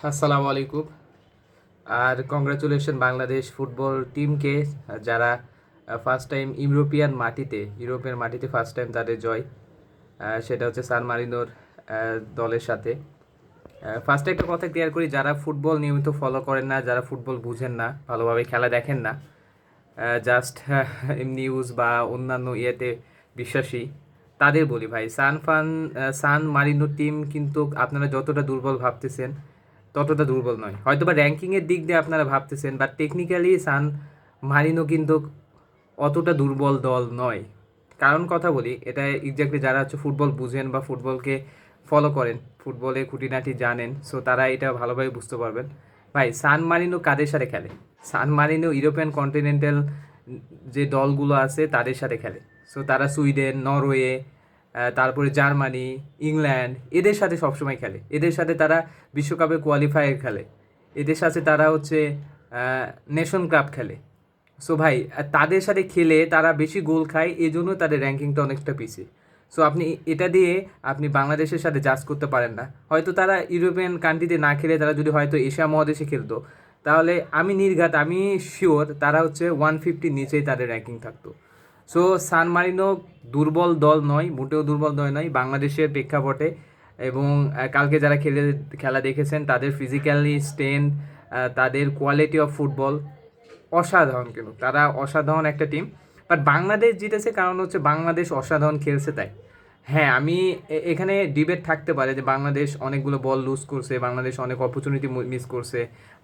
আসসালামু আলাইকুম। আর congratulation Bangladesh football টিমকে, যারা ফার্স্ট টাইম ইউরোপের মাটিতে ফার্স্ট টাইম তাদের জয়। সেটা হচ্ছে সান মারিনোর দলের সাথে। ফার্স্টে একটা কথা ক্লিয়ার করি, যারা ফুটবল নিয়মিত ফলো করেন না, যারা ফুটবল বুঝেন না, ভালোভাবে খেলা দেখেন না, জাস্ট নিউজ বা অন্যান্য ইয়েতে বিশ্বাসী, তাদের বলি ভাই, সান মারিনো টিম কিন্তু আপনারা যতটা দুর্বল ভাবতেছেন ততটা দুর্বল নয়। হয়তো বা র্যাঙ্কিংয়ের দিক দিয়ে আপনারা ভাবতেছেন, বাট টেকনিক্যালি সান মারিনো কিন্তু অতটা দুর্বল দল নয়। কারণ কথা বলি, এটা এক্স্যাক্টলি যারা হচ্ছে ফুটবল বুঝেন বা ফুটবলকে ফলো করেন, ফুটবলের খুঁটিনাটি জানেন, সো তারা এটা ভালোভাবে বুঝতে পারবেন। ভাই, সান মারিনো কাদের সাথে খেলে? সান মারিনো ইউরোপিয়ান কন্টিনেন্টাল যে দলগুলো আছে তাদের সাথে খেলে। সো তারা সুইডেন, নরওয়ে, তারপরে জার্মানি, ইংল্যান্ড, এদের সাথে সবসময় খেলে। এদের সাথে তারা বিশ্বকাপে কোয়ালিফায়ার খেলে। এদের সাথে তারা হচ্ছে নেশন কাপ খেলে। সো ভাই, তাদের সাথে খেলে তারা বেশি গোল খায়, এই জন্য তাদের র্যাঙ্কিংটা অনেকটা পিছিয়ে। সো আপনি এটা দিয়ে আপনি বাংলাদেশের সাথে জাজ করতে পারেন না। হয়তো তারা ইউরোপিয়ান কান্ট্রিতে না খেলে, তারা যদি হয়তো এশিয়া মহাদেশে খেলতো, তাহলে আমি শিওর তারা হচ্ছে 150 নিচেই তাদের র্যাঙ্কিং থাকতো। সো সান মারিনো দুর্বল দল নয়, মোটেও দুর্বল দল নয় বাংলাদেশের প্রেক্ষাপটে। এবং কালকে যারা খেলা দেখেছেন, তাদের ফিজিক্যালি স্ট্রেন্থ, তাদের কোয়ালিটি অফ ফুটবল অসাধারণ। কিন্তু তারা অসাধারণ একটা টিম। বাট বাংলাদেশ জিতেছে কারণ হচ্ছে বাংলাদেশ অসাধারণ খেলছে তাই। হ্যাঁ, আমি এখানে ডিবেট থাকতে পারে যে বাংলাদেশ অনেকগুলো বল লুজ করছে, বাংলাদেশ অনেক অপরচুনিটি মিস করছে,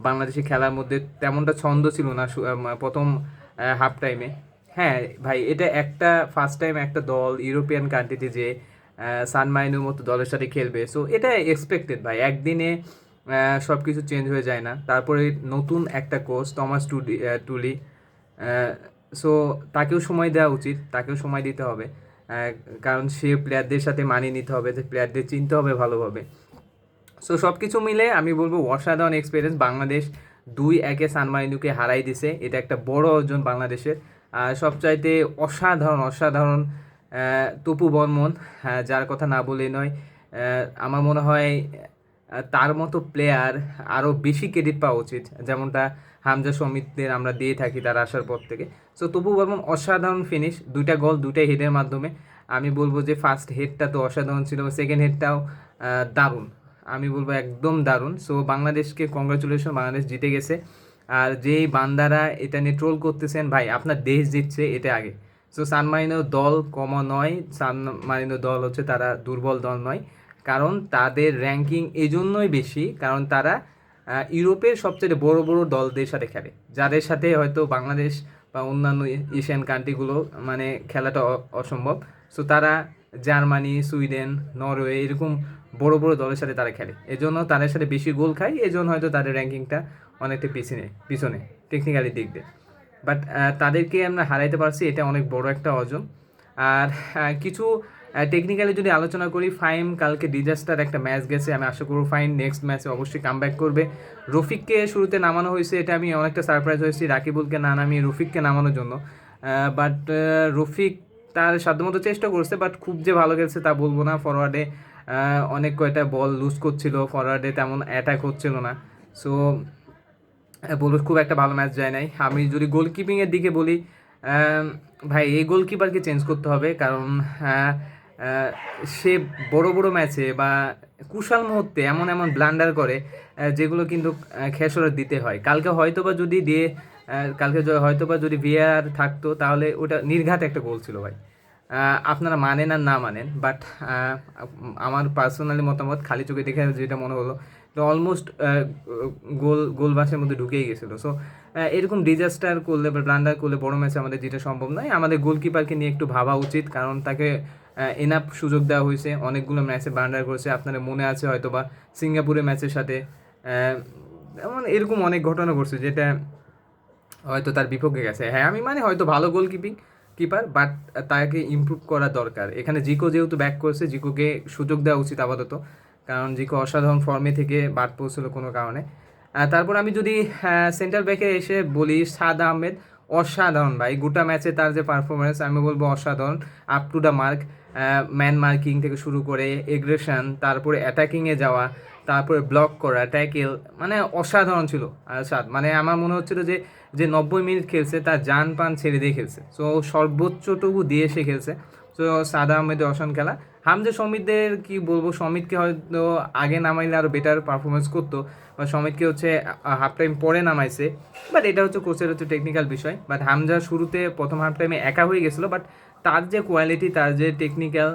বাংলাদেশের খেলার মধ্যে তেমনটা ছন্দ ছিল না প্রথম হাফ টাইমে। হ্যাঁ ভাই, এটা একটা ফার্স্ট টাইম একটা দল ইউরোপিয়ান কান্ট্রিতে যে সান মারিনোর মতো দলের সাথে খেলবে, সো এটা এক্সপেক্টেড ভাই। একদিনে সব কিছু চেঞ্জ হয়ে যায় না। তারপরে নতুন একটা কোচ টুলি, সো তাকেও সময় দেওয়া উচিত, তাকেও সময় দিতে হবে। কারণ সে প্লেয়ারদের সাথে মানিয়ে নিতে হবে, যে প্লেয়ারদের চিনতে হবে ভালোভাবে। সো সব কিছু মিলে আমি বলবো অসাধারণ এক্সপিরিয়েন্স। বাংলাদেশ 2-1 সান মারিনোকে হারাই দিছে, এটা একটা বড় অর্জন বাংলাদেশের। আর সবচাইতে অসাধারণ অসাধারণ তপু বর্মন, যার কথা না বলেই নয়। আমার মনে হয় তার মতো প্লেয়ার আরও বেশি ক্রেডিট পাওয়া উচিত, যেমনটা হামজা সমিতদের আমরা দিয়ে থাকি তার আসার পর থেকে। সো তপু বর্মন অসাধারণ ফিনিশ, 2টা গোল 2টাই হেডের মাধ্যমে। আমি বলবো যে ফার্স্ট হেডটা তো অসাধারণ ছিল, সেকেন্ড হেডটাও দারুণ। আমি বলবো একদম দারুণ। সো বাংলাদেশকে কংগ্রাচুলেশন, বাংলাদেশ জিতে গেছে। আর যেই বান্দারা এটা নিয়ে ট্রোল করতেছেন, ভাই আপনার দেশ জিতছে এটা আগে। সো সান মারিনো দল কমা নয়, সান মারিনো দল হচ্ছে তারা দুর্বল দল নয়। কারণ তাদের র্যাঙ্কিং এই জন্যই বেশি, কারণ তারা ইউরোপের সবচেয়ে বড় বড় দলদের সাথে খেলে, যাদের সাথে হয়তো বাংলাদেশ বা অন্যান্য এশিয়ান কান্ট্রিগুলো মানে খেলাটা অসম্ভব। সো তারা জার্মানি, সুইডেন, নরওয়ে এরকম বড় বড় দলের সাথে তারা খেলে, এজন্য তাদের সাথে বেশি গোল খায়, এজন্য হয়তো তাদের র্যাঙ্কিংটা অনেকটা পিছনে পিছনে টেকনিক্যালি দিক দিয়ে। বাট তাদেরকে আমরা হারাইতে পারছি, এটা অনেক বড় একটা অর্জন। আর কিছু টেকনিক্যালি যদি আলোচনা করি, ফাইম কালকে ডিজাস্টার একটা ম্যাচ গেছে। আমি আশা করব ফাইম নেক্সট ম্যাচে অবশ্যই কামব্যাক করবে। রফিককে শুরুতে নামানো হয়েছে, এটা আমি অনেকটা সারপ্রাইজ হয়েছি রাকিবুলকে না নামিয়ে রফিককে নামানোর জন্য। বাট রফিক তার সাধ্যমতো চেষ্টা করছে, বাট খুব যে ভালো খেলছে তা বলবো না। ফরওয়ার্ডে অনেক কয়টা বল লুজ করছিল, ফরওয়ার্ডে তেমন অ্যাটাক হচ্ছিল না। সো বলবো খুব একটা ভালো ম্যাচ যায় নাই। আমি যদি গোলকিপিংয়ের দিকে বলি, ভাই এই গোলকিপারকে চেঞ্জ করতে হবে। কারণ সে বড় বড় ম্যাচে বা কুশাল মুহূর্তে এমন এমন ব্লান্ডার করে, যেগুলো কিন্তু খেসারত দিতে হয়। কালকে হয়তোবা যদি ভিএআর থাকতো, তাহলে ওটা নির্ঘাত একটা গোল ছিল ভাই। আপনারা মানেন আর না মানেন, বাট আমার পার্সোনালি মতামত, খালি চোখে দেখে যেটা মনে হলো, তো অলমোস্ট গোল বাসের মধ্যে ঢুকেই গেছিলো। সো এরকম ডিজাস্টার করলে বা ব্লান্ডার করলে বড় ম্যাচে আমাদের যেটা সম্ভব নয়। আমাদের গোলকিপারকে নিয়ে একটু ভাবা উচিত, কারণ তাকে এনাফ সুযোগ দেওয়া হয়েছে, অনেকগুলো ম্যাচে ব্লান্ডার করেছে। আপনাদের মনে আছে হয়তো বা সিঙ্গাপুরের ম্যাচের সাথে এরকম অনেক ঘটনা ঘটছে যেটা হয়তো তার বিপক্ষে গেছে। হ্যাঁ, আমি মানে হয়তো ভালো কিপার, বাট তাকে ইমপ্রুভ করা দরকার। এখানে জিকো যেহেতু ব্যাক করেছে, জিকোকে সুযোগ দেওয়া উচিত আপাতত, কারণ জিকো অসাধারণ ফর্মে থেকে বাদ পড়ছিল কোনো কারণে। তারপর আমি যদি সেন্ট্রাল ব্যাকে এসে বলি, সাদ আহমেদ অসাধারণ ভাই। গোটা ম্যাচে তার যে পারফরমেন্স, আমি বলবো অসাধারণ, up to the mark. Man marking থেকে শুরু করে এগ্রেশন, তারপরে অ্যাটাকিংয়ে যাওয়া, তারপরে ব্লক করা, ট্যাকেল, মানে অসাধারণ ছিল। মানে আমার মনে হচ্ছিল যে যে 90 মিনিট খেলছে তার জান পান ছেড়ে দিয়ে খেলছে, সো সর্বোচ্চটুকু দিয়ে সে খেলছে। তো সাদ আহমেদের অসান খেলা। হামজা সমিতদের কি বলবো, সমিতকে হয়তো আগে নামাইলে আরও বেটার পারফরমেন্স করতো, বা সমিতকে হচ্ছে হাফ টাইম পরে নামাইছে, বাট এটা হচ্ছে কোচের হচ্ছে টেকনিক্যাল বিষয়। বাট হামজা শুরুতে প্রথম হাফ টাইমে একা হয়ে গেছিলো, বাট তার যে কোয়ালিটি, তার যে টেকনিক্যাল,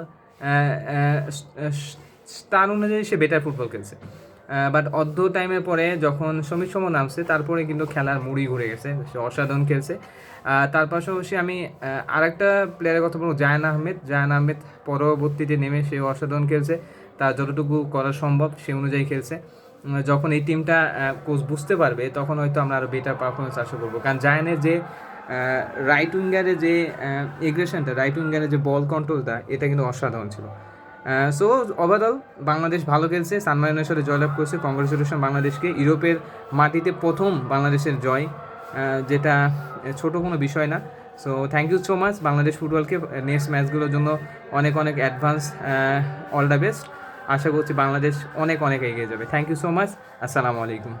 তার অনুযায়ী সে বেটার ফুটবল খেলছে। বাট অর্ধ টাইমের পরে যখন সমীর সমর নামছে, তারপরে কিন্তু খেলার মুড়ি ঘুরে গেছে, সে অসাধারণ খেলছে। তার পাশাপাশি আমি আরেকটা প্লেয়ারের কথা বলবো, জায়ান আহমেদ পরবর্তীতে নেমে সে অসাধারণ খেলছে, তার যতটুকু করা সম্ভব সে অনুযায়ী খেলছে। যখন এই টিমটা কোচ বুঝতে পারবে, তখন হয়তো আমরা আরও বেটার পারফরমেন্স আশা করবো, কারণ জায়ানের যে রাইট উইঙ্গারে যে এগ্রেশনটা, রাইট উইঙ্গারে যে বল কন্ট্রোলটা, এটা কিন্তু অসাধারণ ছিল। সো ওভারঅল বাংলাদেশ ভালো খেলছে, সান মারিনোর সাথে জয়লাভ করছে। কংগ্রেচুলেশন বাংলাদেশকে, ইউরোপের মাটিতে প্রথম বাংলাদেশের জয়, যেটা ছোট কোনো বিষয় না। So thank you so much Bangladesh ফুটবলকে। নেক্সট ম্যাচগুলোর জন্য অনেক অনেক অ্যাডভান্স অল দ্য বেস্ট। আশা করছি বাংলাদেশ অনেক অনেক এগিয়ে যাবে। Thank you so much. আসসালামু আলাইকুম।